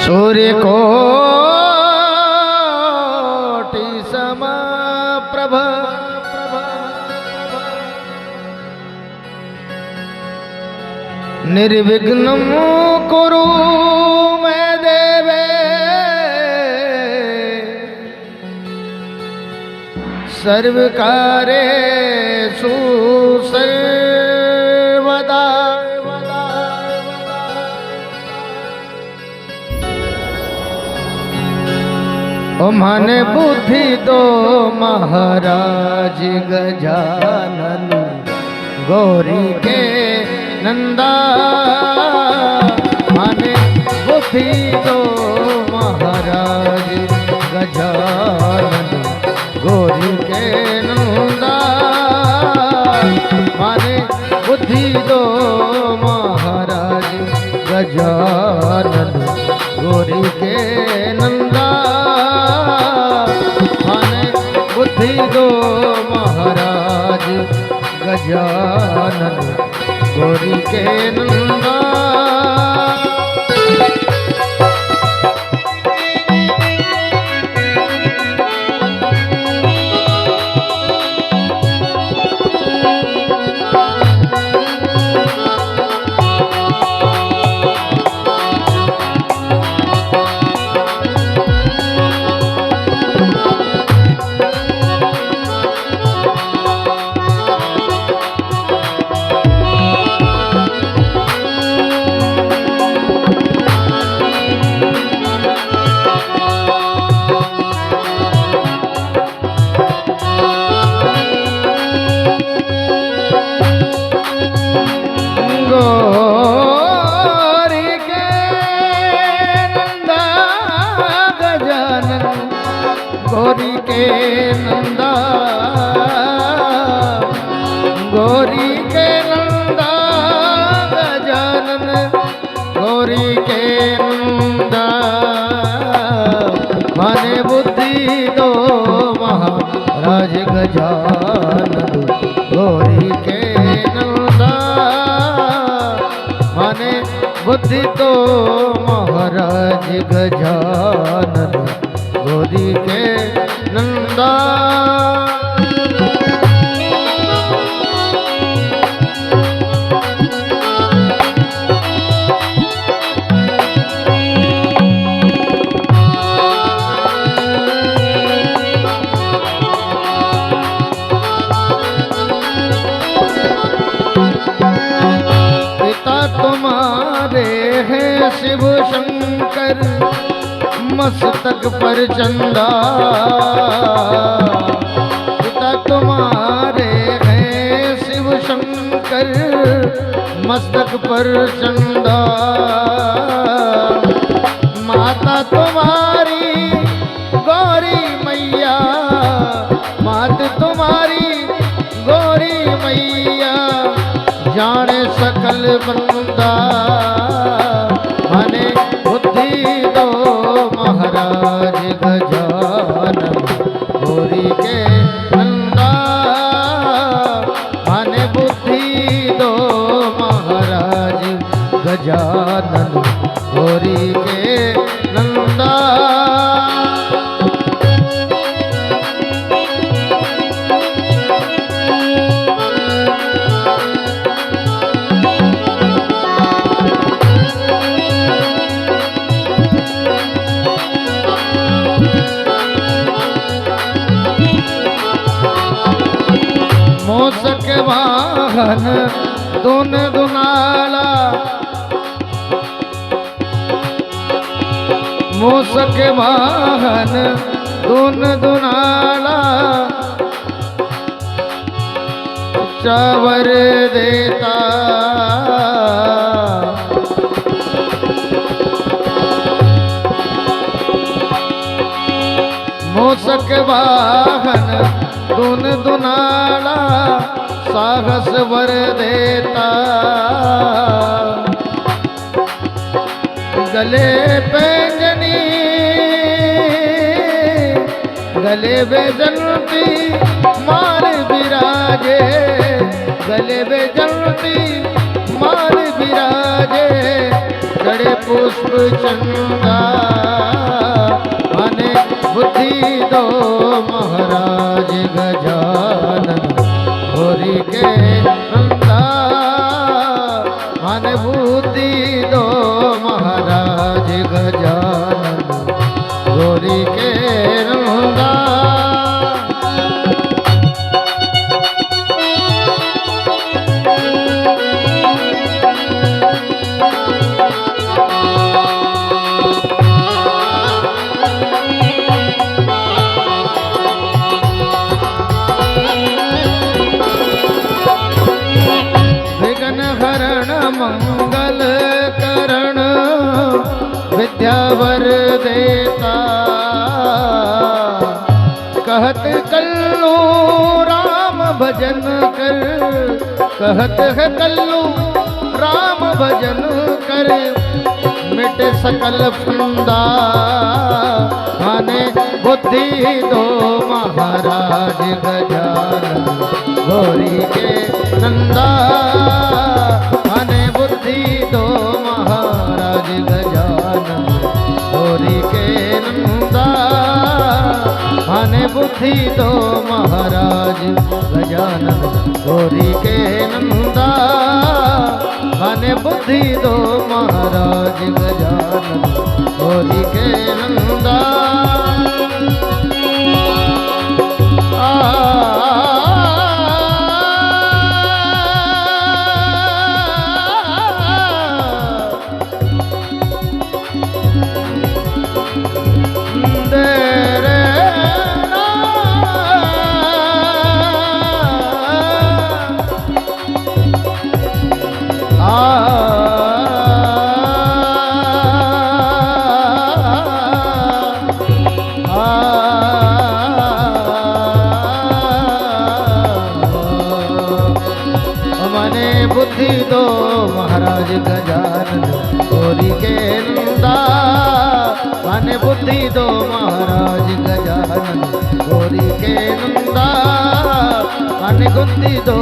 सूर्य कोटि समप्रभ निर्विघ्नं कुरु मे देवे सर्वकार्येषु सर्वदा। ओ मन बुद्धि दो महाराज गजानन गौरी के नंदा। मन बुद्धि दो महाराज गजानन गौरी के नंदा। मन बुद्धि दो महाराज गजानन गौरी के नंदा। बुद्धि दो महाराज गजानन गौरी के नंदा। गौरी के नंदा गौरी के नंदा गजानन गौरी के नंदा। माने बुद्धि दो महाराज गजानन गौरी के नंदा। माने बुद्धि दो महाराज गजानन गौरी के नंदा। पिता तुम्हारे हैं शिव शंकर मस्तक पर चंदा। पिता तुम्हारे हैं शिव शंकर मस्तक पर चंदा। माता तुम्हारी गौरी मैया माता तुम्हारी गौरी मैया जाने सकल बंदा। माने बुद्धि दो महाराज गजानन गौरी के नंदा। माने बुद्धि दो महाराज गजानन गौरी के नंदा। मोसक वाहन दुन दुनाला मोसक वाहन दुन दुनाला। चावर देता मोसक वाहन दुन दुनाला साहस वर देता। गले पैंजनी गले बेजंती मार विराजे। गले बेजंती मार विराजे चढ़े पुष्प चंदा माने बुद्धि दो महाराज गजानन होरी के नंदा माने बुद्धि दो महाराज गजानन होरी के नंदा। मंगल करण विद्यावर देता कहत कल्लू राम भजन कर कहत है कल्लू राम भजन कर मिट सकल फंदा माने बुद्धि दो महाराज गजानन होरी के नंदा माने बुद्धि दो महाराज गजानन होरी के नंदा माने बुद्धि दो महाराज गजानन होरी के नंदा माने बुद्धि दो महाराज गजानन होरी के नंदा। बुद्धि दो महाराज गजानन होरी के नंदा माने बुद्धि दो महाराज गजानन होरी के नंदा माने बुद्धि दो